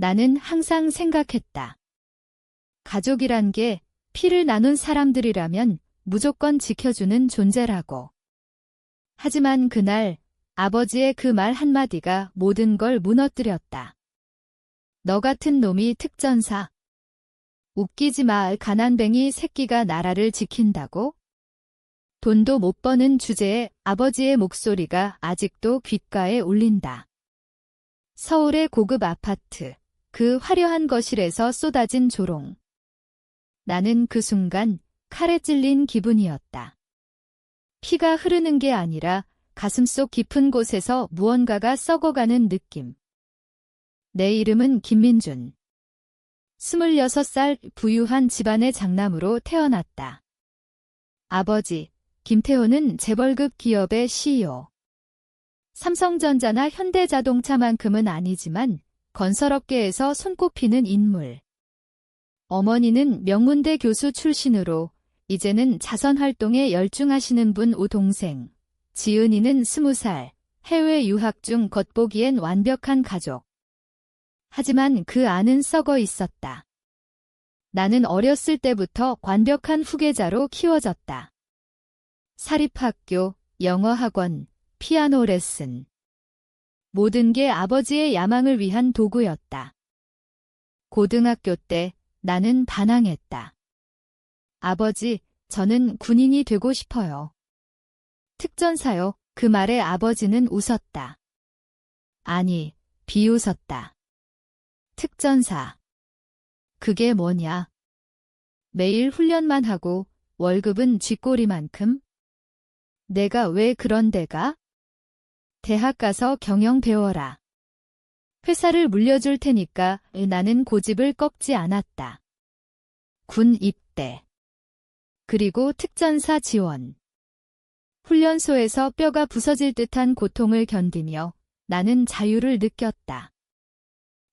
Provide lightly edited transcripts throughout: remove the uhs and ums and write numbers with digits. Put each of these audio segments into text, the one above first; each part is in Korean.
나는 항상 생각했다. 가족이란 게 피를 나눈 사람들이라면 무조건 지켜주는 존재라고. 하지만 그날 아버지의 그 말 한마디가 모든 걸 무너뜨렸다. 너 같은 놈이 특전사. 웃기지 마. 가난뱅이 새끼가 나라를 지킨다고? 돈도 못 버는 주제에 아버지의 목소리가 아직도 귓가에 울린다. 서울의 고급 아파트, 그 화려한 거실에서 쏟아진 조롱. 나는 그 순간 칼에 찔린 기분이었다. 피가 흐르는 게 아니라 가슴속 깊은 곳에서 무언가가 썩어가는 느낌. 내 이름은 김민준. 26살 부유한 집안의 장남으로 태어났다. 아버지, 김태호는 재벌급 기업의 CEO. 삼성전자나 현대자동차만큼은 아니지만 건설업계에서 손꼽히는 인물. 어머니는 명문대 교수 출신으로 이제는 자선활동에 열중하시는 분 오동생. 지은이는 20살, 해외 유학 중 겉보기엔 완벽한 가족. 하지만 그 안은 썩어 있었다. 나는 어렸을 때부터 완벽한 후계자로 키워졌다. 사립학교, 영어학원, 피아노 레슨. 모든 게 아버지의 야망을 위한 도구였다. 고등학교 때 나는 반항했다. 아버지, 저는 군인이 되고 싶어요. 특전사요. 그 말에 아버지는 웃었다. 아니, 비웃었다. 특전사. 그게 뭐냐? 매일 훈련만 하고 월급은 쥐꼬리만큼? 내가 왜 그런 데가? 대학 가서 경영 배워라. 회사를 물려줄 테니까. 나는 고집을 꺾지 않았다. 군 입대. 그리고 특전사 지원. 훈련소에서 뼈가 부서질 듯한 고통을 견디며 나는 자유를 느꼈다.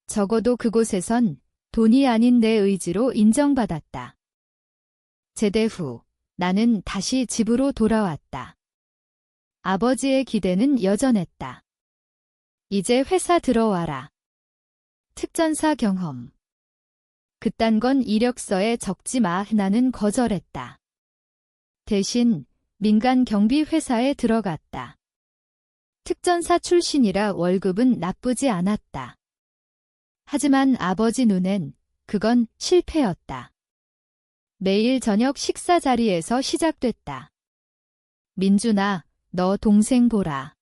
적어도 그곳에선 돈이 아닌 내 의지로 인정받았다. 제대 후 나는 다시 집으로 돌아왔다. 아버지의 기대는 여전했다. 이제 회사 들어와라. 특전사 경험. 그딴 건 이력서에 적지 마. 나는 거절했다. 대신 민간 경비 회사에 들어갔다. 특전사 출신이라 월급은 나쁘지 않았다. 하지만 아버지 눈엔 그건 실패였다. 매일 저녁 식사 자리에서 시작됐다. 민준아, 너 동생 보라.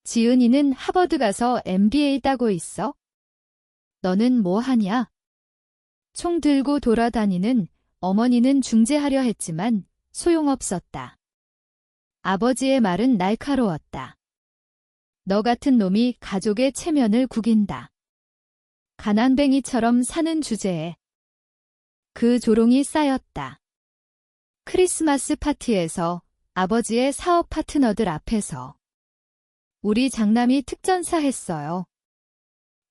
지은이는 하버드 가서 MBA 따고 있어? 너는 뭐 하냐? 총 들고 돌아다니는 어머니는 중재하려 했지만 소용없었다. 아버지의 말은 날카로웠다. 너 같은 놈이 가족의 체면을 구긴다. 가난뱅이처럼 사는 주제에. 그 조롱이 쌓였다. 크리스마스 파티에서 아버지의 사업 파트너들 앞에서. 우리 장남이 특전사 했어요.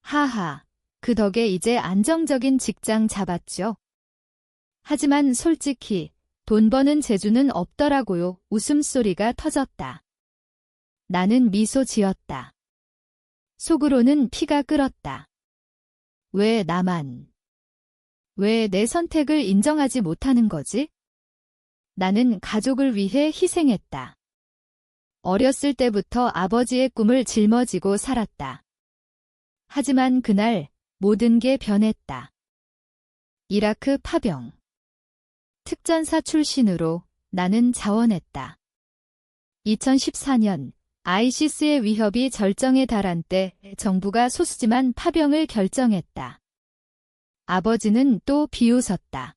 하하, 그 덕에 이제 안정적인 직장 잡았죠. 하지만 솔직히 돈 버는 재주는 없더라고요. 웃음소리가 터졌다. 나는 미소 지었다. 속으로는 피가 끓었다. 왜 나만? 왜 내 선택을 인정하지 못하는 거지? 나는 가족을 위해 희생했다. 어렸을 때부터 아버지의 꿈을 짊어지고 살았다. 하지만 그날 모든 게 변했다. 이라크 파병. 특전사 출신으로 나는 자원했다. 2014년 아이시스의 위협이 절정에 달한 때 정부가 소수지만 파병을 결정했다. 아버지는 또 비웃었다.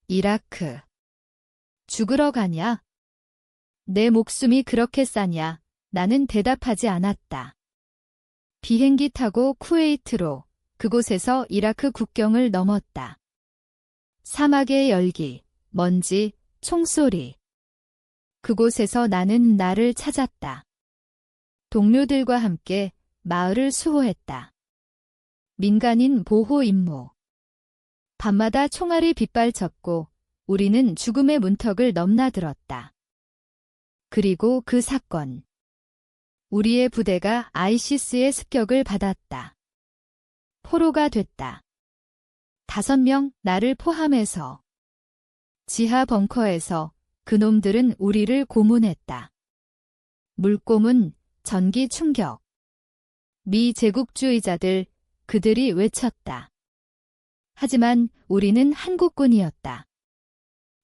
이라크. 죽으러 가냐? 내 목숨이 그렇게 싸냐? 나는 대답하지 않았다. 비행기 타고 쿠웨이트로, 그곳에서 이라크 국경을 넘었다. 사막의 열기, 먼지, 총소리. 그곳에서 나는 나를 찾았다. 동료들과 함께 마을을 수호했다. 민간인 보호 임무. 밤마다 총알이 빗발쳤고 우리는 죽음의 문턱을 넘나들었다. 그리고 그 사건. 우리의 부대가 아이시스의 습격을 받았다. 포로가 됐다. 5명, 나를 포함해서. 지하 벙커에서 그놈들은 우리를 고문했다. 물고문, 전기 충격. 미제국주의자들, 그들이 외쳤다. 하지만 우리는 한국군이었다.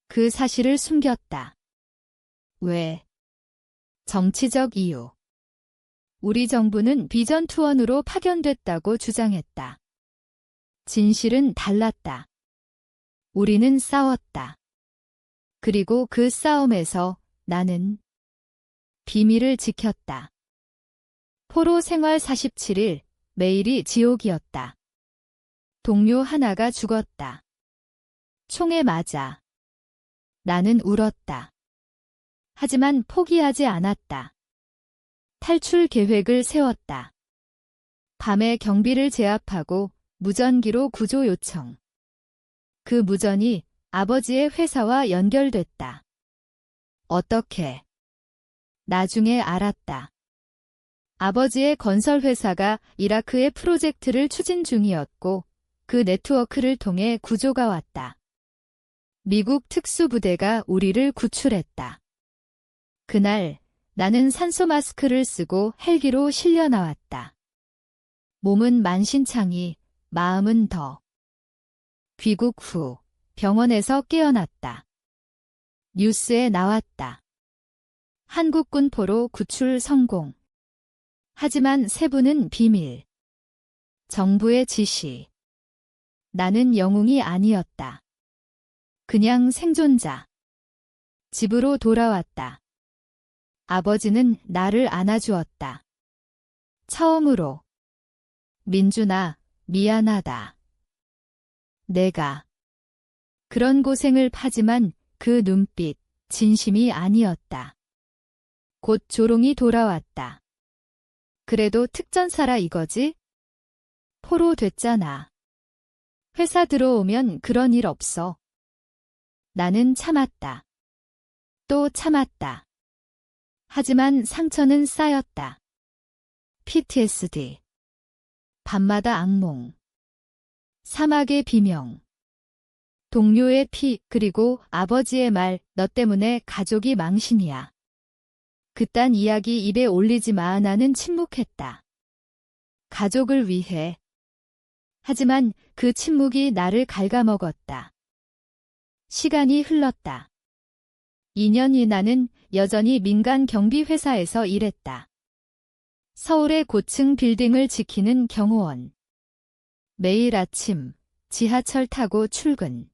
그 사실을 숨겼다. 왜? 정치적 이유. 우리 정부는 비전투원으로 파견됐다고 주장했다. 진실은 달랐다. 우리는 싸웠다. 그리고 그 싸움에서 나는 비밀을 지켰다. 포로 생활 47일, 매일이 지옥이었다. 동료 하나가 죽었다. 총에 맞아. 나는 울었다. 하지만 포기하지 않았다. 탈출 계획을 세웠다. 밤에 경비를 제압하고 무전기로 구조 요청. 그 무전이 아버지의 회사와 연결됐다. 어떻게? 나중에 알았다. 아버지의 건설회사가 이라크의 프로젝트를 추진 중이었고 그 네트워크를 통해 구조가 왔다. 미국 특수부대가 우리를 구출했다. 그날 나는 산소 마스크를 쓰고 헬기로 실려 나왔다. 몸은 만신창이, 마음은 더. 귀국 후 병원에서 깨어났다. 뉴스에 나왔다. 한국군 포로 구출 성공. 하지만 세부는 비밀. 정부의 지시. 나는 영웅이 아니었다. 그냥 생존자. 집으로 돌아왔다. 아버지는 나를 안아주었다. 처음으로. 민준아, 미안하다. 내가 그런 고생을 하지만 그 눈빛, 진심이 아니었다. 곧 조롱이 돌아왔다. 그래도 특전사라 이거지? 포로 됐잖아. 회사 들어오면 그런 일 없어. 나는 참았다. 또 참았다. 하지만 상처는 쌓였다. PTSD. 밤마다 악몽. 사막의 비명. 동료의 피, 그리고 아버지의 말, 너 때문에 가족이 망신이야. 그딴 이야기 입에 올리지 마. 나는 침묵했다. 가족을 위해. 하지만 그 침묵이 나를 갉아먹었다. 시간이 흘렀다. 2년이 나는 여전히 민간 경비회사에서 일했다. 서울의 고층 빌딩을 지키는 경호원. 매일 아침 지하철 타고 출근.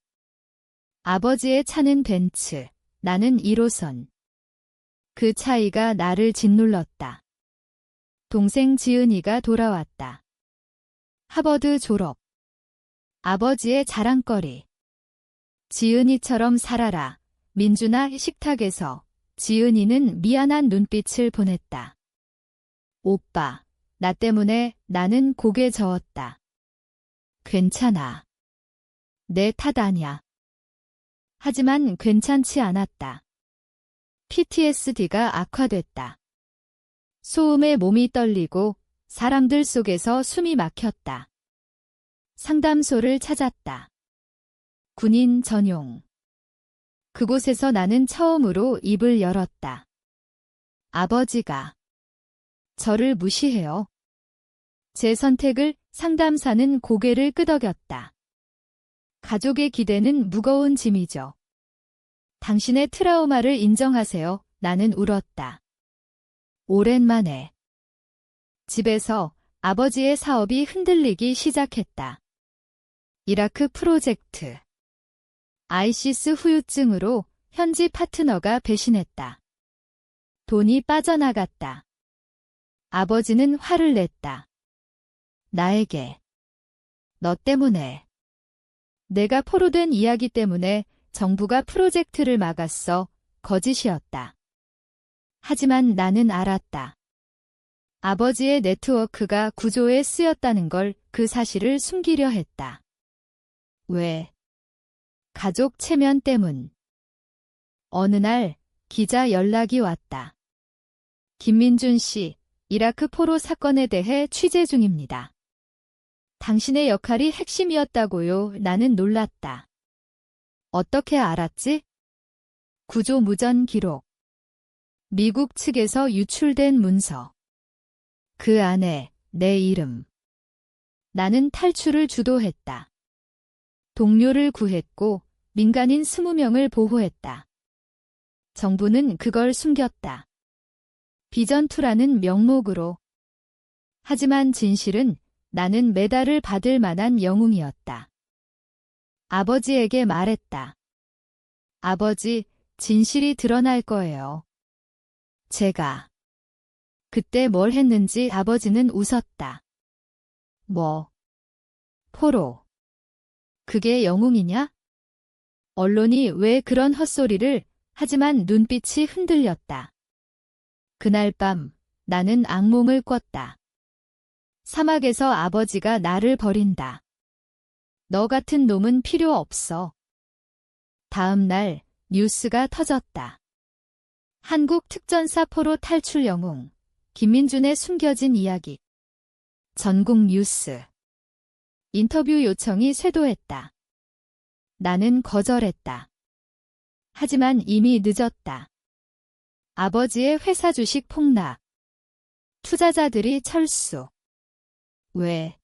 아버지의 차는 벤츠, 나는 1호선. 그 차이가 나를 짓눌렀다. 동생 지은이가 돌아왔다. 하버드 졸업. 아버지의 자랑거리. 지은이처럼 살아라. 민준아. 식탁에서 지은이는 미안한 눈빛을 보냈다. 오빠, 나 때문에 나는 고개 저었다. 괜찮아. 내 탓 아냐. 하지만 괜찮지 않았다. PTSD가 악화됐다. 소음에 몸이 떨리고 사람들 속에서 숨이 막혔다. 상담소를 찾았다. 군인 전용. 그곳에서 나는 처음으로 입을 열었다. 아버지가 저를 무시해요. 제 선택을. 상담사는 고개를 끄덕였다. 가족의 기대는 무거운 짐이죠. 당신의 트라우마를 인정하세요. 나는 울었다. 오랜만에. 집에서 아버지의 사업이 흔들리기 시작했다. 이라크 프로젝트. 아이시스 후유증으로 현지 파트너가 배신했다. 돈이 빠져나갔다. 아버지는 화를 냈다. 나에게. 너 때문에. 내가 포로된 이야기 때문에 정부가 프로젝트를 막았어. 거짓이었다. 하지만 나는 알았다. 아버지의 네트워크가 구조에 쓰였다는 걸, 그 사실을 숨기려 했다. 왜? 가족 체면 때문. 어느 날 기자 연락이 왔다. 김민준 씨, 이라크 포로 사건에 대해 취재 중입니다. 당신의 역할이 핵심이었다고요. 나는 놀랐다. 어떻게 알았지? 구조무전 기록. 미국 측에서 유출된 문서. 그 안에 내 이름. 나는 탈출을 주도했다. 동료를 구했고 민간인 20명을 보호했다. 정부는 그걸 숨겼다. 비전2라는 명목으로. 하지만 진실은 나는 메달을 받을 만한 영웅이었다. 아버지에게 말했다. 아버지, 진실이 드러날 거예요. 제가. 그때 뭘 했는지 아버지는 웃었다. 뭐? 포로. 그게 영웅이냐? 언론이 왜 그런 헛소리를, 하지만 눈빛이 흔들렸다. 그날 밤 나는 악몽을 꿨다. 사막에서 아버지가 나를 버린다. 너 같은 놈은 필요 없어. 다음 날 뉴스가 터졌다. 한국 특전사 포로 탈출 영웅, 김민준의 숨겨진 이야기. 전국 뉴스. 인터뷰 요청이 쇄도했다. 나는 거절했다. 하지만 이미 늦었다. 아버지의 회사 주식 폭락. 투자자들이 철수. 왜?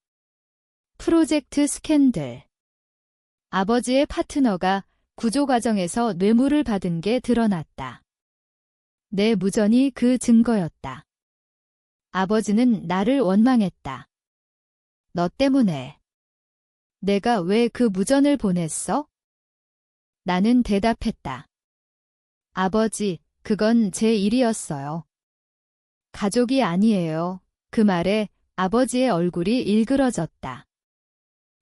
프로젝트 스캔들. 아버지의 파트너가 구조 과정에서 뇌물을 받은 게 드러났다. 내 무전이 그 증거였다. 아버지는 나를 원망했다. 너 때문에. 내가 왜 그 무전을 보냈어? 나는 대답했다. 아버지, 그건 제 일이었어요. 가족이 아니에요. 그 말에 아버지의 얼굴이 일그러졌다.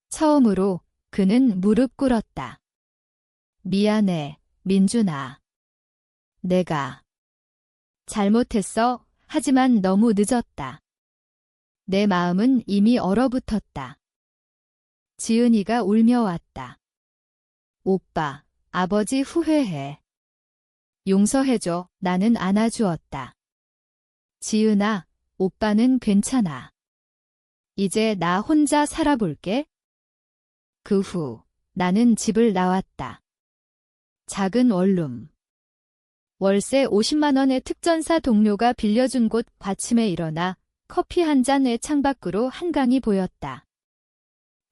처음으로 그는 무릎 꿇었다. 미안해, 민준아. 내가 잘못했어. 하지만 너무 늦었다. 내 마음은 이미 얼어붙었다. 지은이가 울며 왔다. 오빠, 아버지 후회해. 용서해줘. 나는 안아주었다. 지은아, 오빠는 괜찮아. 이제 나 혼자 살아볼게. 그 후 나는 집을 나왔다. 작은 원룸. 월세 50만 원의 특전사 동료가 빌려준 곳 받침에 일어나 커피 한 잔에 창밖으로 한강이 보였다.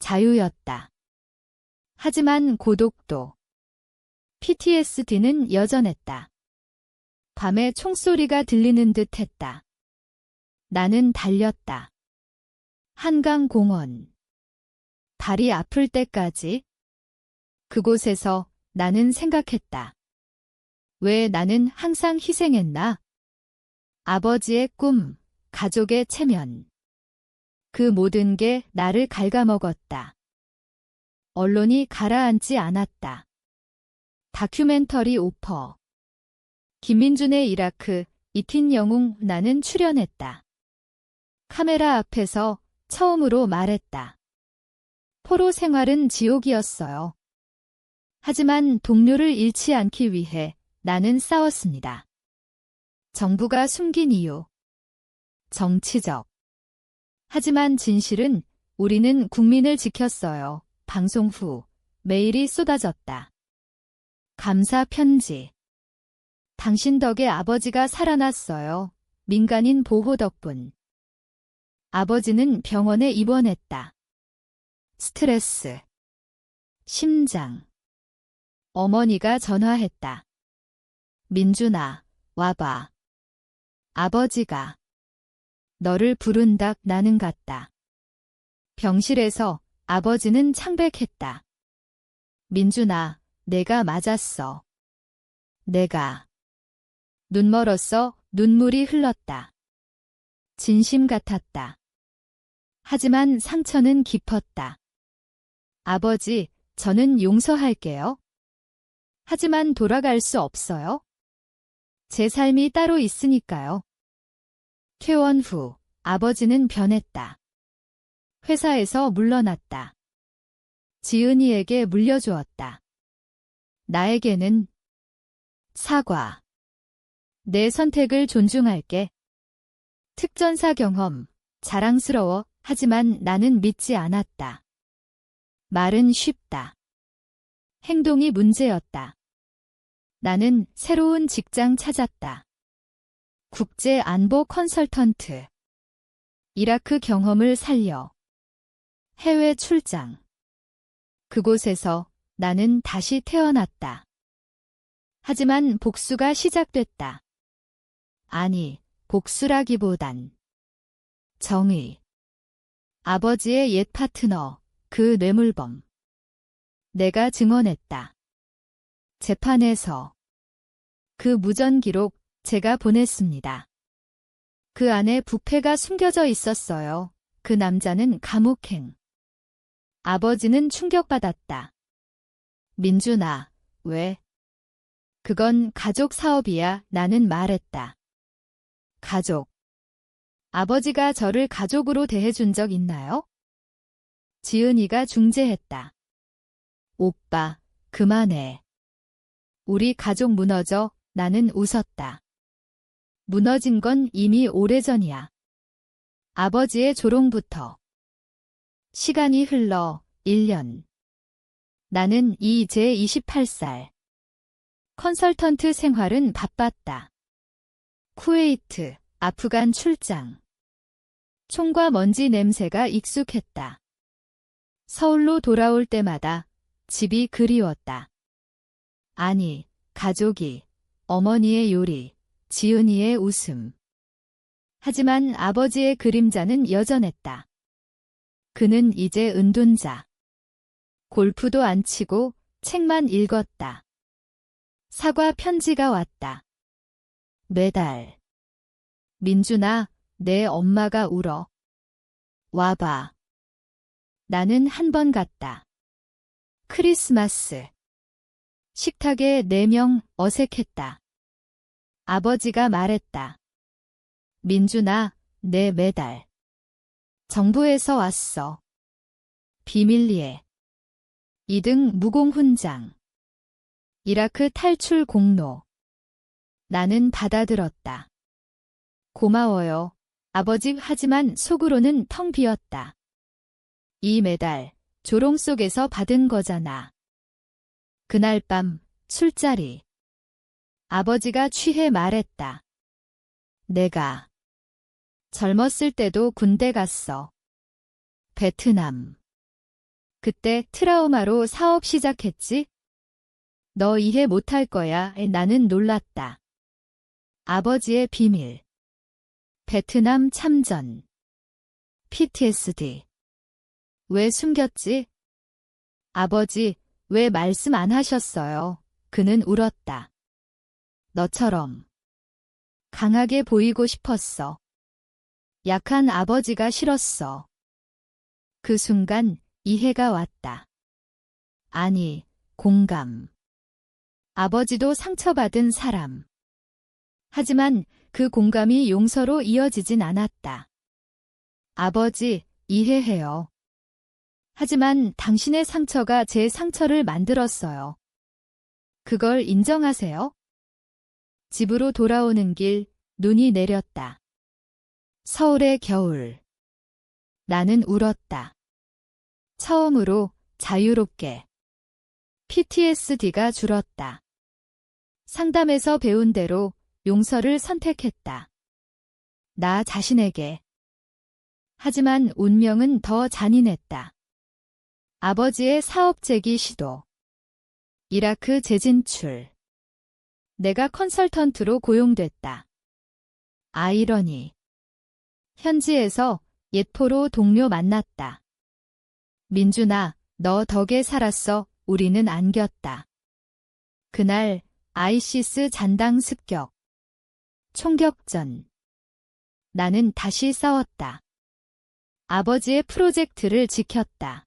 자유였다. 하지만 고독도. PTSD는 여전했다. 밤에 총소리가 들리는 듯 했다. 나는 달렸다. 한강공원. 다리 아플 때까지. 그곳에서 나는 생각했다. 왜 나는 항상 희생했나? 아버지의 꿈, 가족의 체면. 그 모든 게 나를 갉아먹었다. 언론이 가라앉지 않았다. 다큐멘터리 오퍼. 김민준의 이라크, 이틴 영웅. 나는 출연했다. 카메라 앞에서 처음으로 말했다. 포로 생활은 지옥이었어요. 하지만 동료를 잃지 않기 위해 나는 싸웠습니다. 정부가 숨긴 이유. 정치적. 하지만 진실은 우리는 국민을 지켰어요. 방송 후 메일이 쏟아졌다. 감사 편지. 당신 덕에 아버지가 살아났어요. 민간인 보호 덕분. 아버지는 병원에 입원했다. 스트레스. 심장. 어머니가 전화했다. 민준아, 와봐. 아버지가 너를 부른다. 나는 갔다. 병실에서 아버지는 창백했다. 민준아, 내가 맞았어. 내가. 눈 멀었어. 눈물이 흘렀다. 진심 같았다. 하지만 상처는 깊었다. 아버지, 저는 용서할게요. 하지만 돌아갈 수 없어요. 제 삶이 따로 있으니까요. 퇴원 후 아버지는 변했다. 회사에서 물러났다. 지은이에게 물려주었다. 나에게는 사과. 내 선택을 존중할게. 특전사 경험, 자랑스러워. 하지만 나는 믿지 않았다. 말은 쉽다. 행동이 문제였다. 나는 새로운 직장 찾았다. 국제 안보 컨설턴트. 이라크 경험을 살려. 해외 출장. 그곳에서 나는 다시 태어났다. 하지만 복수가 시작됐다. 아니, 복수라기보단 정의. 아버지의 옛 파트너, 그 뇌물범. 내가 증언했다. 재판에서 그 무전 기록 제가 보냈습니다. 그 안에 부패가 숨겨져 있었어요. 그 남자는 감옥행. 아버지는 충격받았다. 민준아, 왜? 그건 가족 사업이야, 나는 말했다. 가족. 아버지가 저를 가족으로 대해준 적 있나요? 지은이가 중재했다. 오빠, 그만해. 우리 가족 무너져. 나는 웃었다. 무너진 건 이미 오래전이야. 아버지의 조롱부터. 시간이 흘러 1년. 나는 이제 28살. 컨설턴트 생활은 바빴다. 쿠웨이트, 아프간 출장. 총과 먼지 냄새가 익숙했다. 서울로 돌아올 때마다 집이 그리웠다. 아니, 가족이, 어머니의 요리, 지은이의 웃음. 하지만 아버지의 그림자는 여전했다. 그는 이제 은둔자. 골프도 안 치고 책만 읽었다. 사과 편지가 왔다. 매달. 민준아, 내 엄마가 울어. 와봐. 나는 한 번 갔다. 크리스마스. 식탁에 4명 어색했다. 아버지가 말했다. 민준아, 내 메달. 정부에서 왔어. 비밀리에. 2등 무공훈장. 이라크 탈출 공로. 나는 받아들었다. 고마워요, 아버지. 하지만 속으로는 텅 비었다. 이 메달, 조롱 속에서 받은 거잖아. 그날 밤, 술자리. 아버지가 취해 말했다. 내가 젊었을 때도 군대 갔어. 베트남. 그때 트라우마로 사업 시작했지? 너 이해 못할 거야. 나는 놀랐다. 아버지의 비밀. 베트남 참전. PTSD. 왜 숨겼지? 아버지, 왜 말씀 안 하셨어요? 그는 울었다. 너처럼 강하게 보이고 싶었어. 약한 아버지가 싫었어. 그 순간 이해가 왔다. 아니, 공감. 아버지도 상처받은 사람. 하지만 그 공감이 용서로 이어지진 않았다. 아버지, 이해해요. 하지만 당신의 상처가 제 상처를 만들었어요. 그걸 인정하세요? 집으로 돌아오는 길, 눈이 내렸다. 서울의 겨울. 나는 울었다. 처음으로 자유롭게. PTSD가 줄었다. 상담에서 배운 대로 용서를 선택했다. 나 자신에게. 하지만 운명은 더 잔인했다. 아버지의 사업 재기 시도. 이라크 재진출. 내가 컨설턴트로 고용됐다. 아이러니. 현지에서 옛포로 동료 만났다. 민준아, 너 덕에 살았어. 우리는 안겼다. 그날 아이시스 잔당 습격. 총격전. 나는 다시 싸웠다. 아버지의 프로젝트를 지켰다.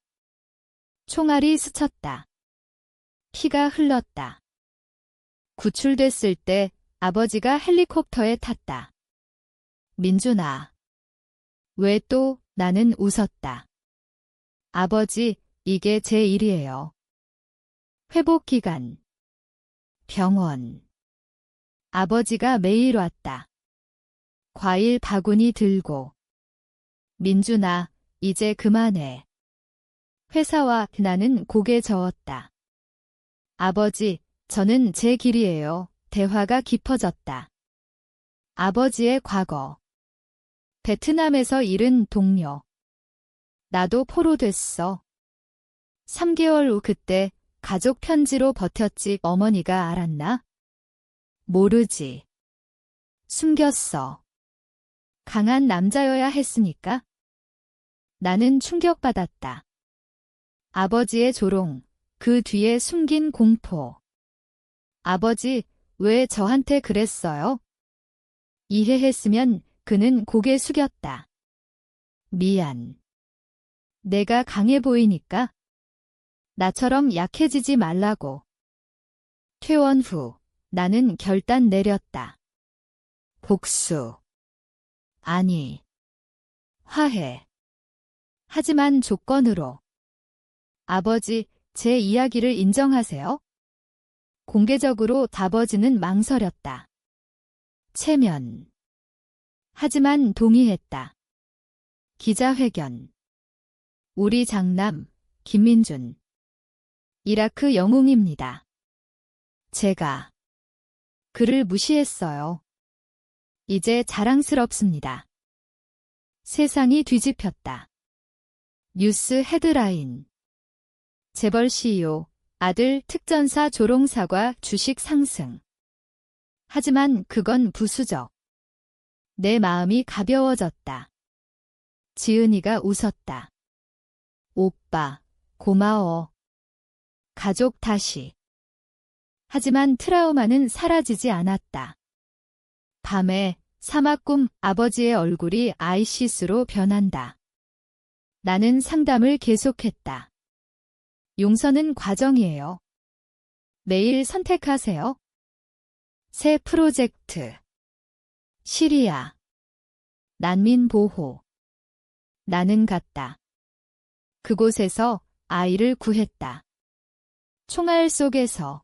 총알이 스쳤다. 피가 흘렀다. 구출됐을 때 아버지가 헬리콥터에 탔다. 민준아. 왜 또? 나는 웃었다. 아버지, 이게 제 일이에요. 회복기간. 병원. 아버지가 매일 왔다. 과일 바구니 들고. 민준아, 이제 그만해. 회사와 나는 고개 저었다. 아버지, 저는 제 길이에요. 대화가 깊어졌다. 아버지의 과거. 베트남에서 잃은 동료. 나도 포로됐어. 3개월 후 그때 가족 편지로 버텼지. 어머니가 알았나? 모르지. 숨겼어. 강한 남자여야 했으니까? 나는 충격받았다. 아버지의 조롱, 그 뒤에 숨긴 공포. 아버지, 왜 저한테 그랬어요? 이해했으면 그는 고개 숙였다. 미안. 내가 강해 보이니까? 나처럼 약해지지 말라고. 퇴원 후, 나는 결단 내렸다. 복수. 아니. 화해. 하지만 조건으로. 아버지, 제 이야기를 인정하세요? 공개적으로 아버지는 망설였다. 체면. 하지만 동의했다. 기자회견. 우리 장남, 김민준. 이라크 영웅입니다. 제가 그를 무시했어요. 이제 자랑스럽습니다. 세상이 뒤집혔다. 뉴스 헤드라인. 재벌 CEO, 아들 특전사 조롱사과 주식 상승. 하지만 그건 부수적. 내 마음이 가벼워졌다. 지은이가 웃었다. 오빠, 고마워. 가족 다시. 하지만 트라우마는 사라지지 않았다. 밤에 사막꿈 아버지의 얼굴이 아이시스로 변한다. 나는 상담을 계속했다. 용서는 과정이에요. 매일 선택하세요. 새 프로젝트. 시리아. 난민 보호. 나는 갔다. 그곳에서 아이를 구했다. 총알 속에서.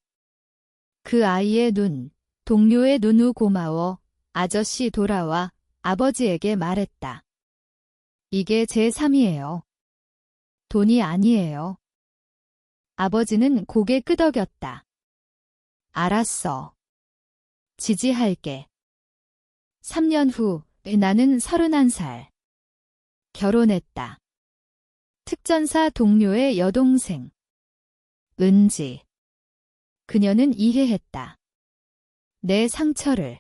그 아이의 눈, 동료의 눈 후 고마워. 아저씨 돌아와 아버지에게 말했다. 이게 제 삶이에요. 돈이 아니에요. 아버지는 고개 끄덕였다. 알았어. 지지할게. 3년 후 나는 31살. 결혼했다. 특전사 동료의 여동생. 은지. 그녀는 이해했다. 내 상처를.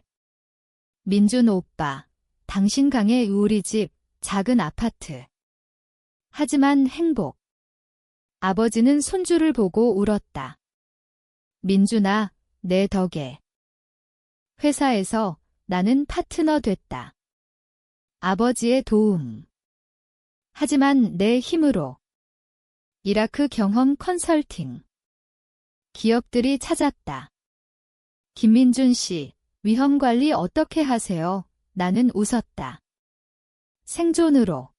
민준 오빠, 당신 강의 우리 집, 작은 아파트. 하지만 행복. 아버지는 손주를 보고 울었다. 민준아, 내 덕에. 회사에서 나는 파트너 됐다. 아버지의 도움. 하지만 내 힘으로. 이라크 경험 컨설팅. 기업들이 찾았다. 김민준 씨, 위험 관리 어떻게 하세요? 나는 웃었다. 생존으로.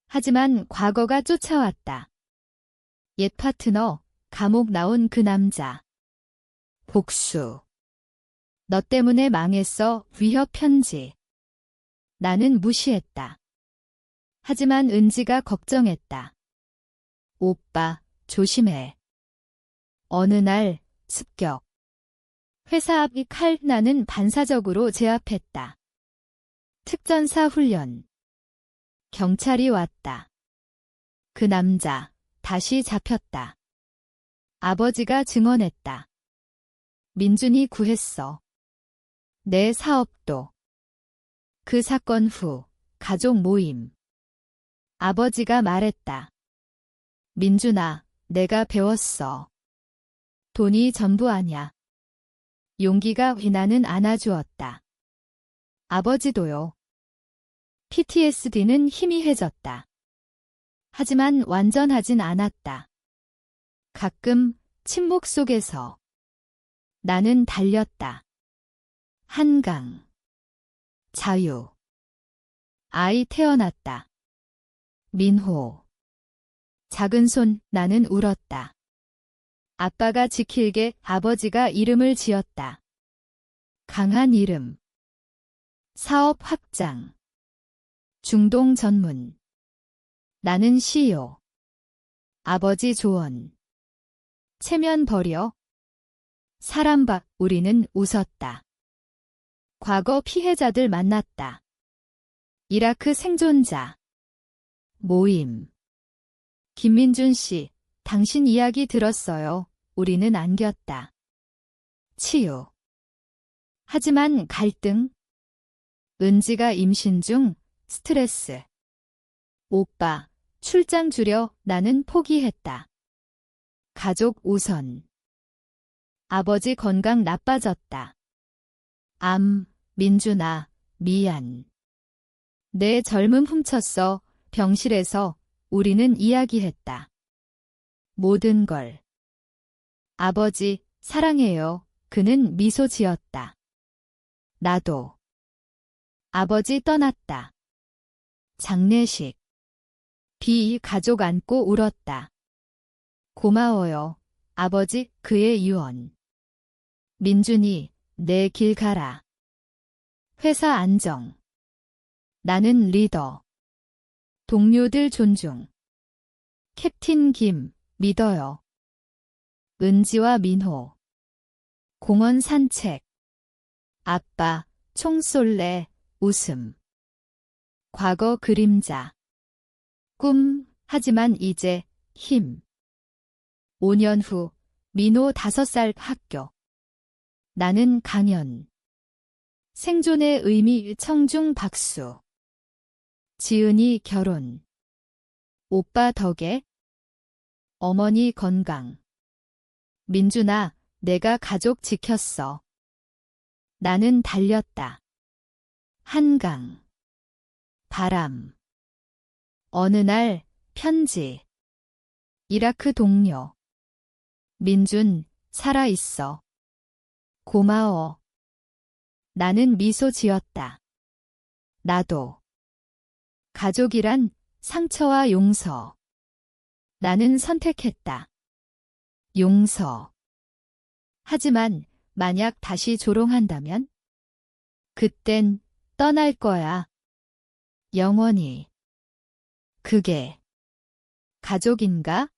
하지만 과거가 쫓아왔다. 옛 파트너, 감옥 나온 그 남자. 복수. 너 때문에 망했어. 위협 편지. 나는 무시했다. 하지만 은지가 걱정했다. 오빠, 조심해. 어느 날, 습격. 회사 앞 칼. 나는 반사적으로 제압했다. 특전사 훈련. 경찰이 왔다. 그 남자, 다시 잡혔다. 아버지가 증언했다. 민준이 구했어. 내 사업도. 그 사건 후, 가족 모임. 아버지가 말했다. 민준아, 내가 배웠어. 돈이 전부 아냐. 용기가 나는 안아주었다. 아버지도요. PTSD는 희미해졌다. 하지만 완전하진 않았다. 가끔 침묵 속에서 나는 달렸다. 한강. 자유. 아이 태어났다. 민호. 작은 손. 나는 울었다. 아빠가 지킬게. 아버지가 이름을 지었다. 강한 이름. 사업 확장. 중동 전문. 나는 시요. 아버지 조언. 체면 버려. 사람 봐. 우리는 웃었다. 과거 피해자들 만났다. 이라크 생존자. 모임. 김민준 씨, 당신 이야기 들었어요. 우리는 안겼다. 치유. 하지만 갈등. 은지가 임신 중, 스트레스. 오빠, 출장 줄여. 나는 포기했다. 가족 우선. 아버지 건강 나빠졌다. 민준아, 미안. 내 젊음 훔쳤어. 병실에서 우리는 이야기했다. 모든 걸. 아버지, 사랑해요. 그는 미소 지었다. 나도. 아버지 떠났다. 장례식. 가족 안고 울었다. 고마워요. 아버지, 그의 유언. 민준이, 내 길 가라. 회사 안정. 나는 리더. 동료들 존중. 캡틴 김, 믿어요. 은지와 민호. 공원 산책. 아빠, 총 쏠래. 웃음. 과거 그림자. 꿈, 하지만 이제 힘. 5년 후, 민호 5살 학교. 나는 강연. 생존의 의미 청중 박수. 지은이 결혼. 오빠 덕에. 어머니 건강. 민준아, 내가 가족 지켰어. 나는 달렸다. 한강. 바람. 어느 날, 편지. 이라크 동료. 민준, 살아있어. 고마워. 나는 미소 지었다. 나도. 가족이란 상처와 용서. 나는 선택했다. 용서. 하지만 만약 다시 조롱한다면? 그땐 떠날 거야. 영원히. 그게 가족인가?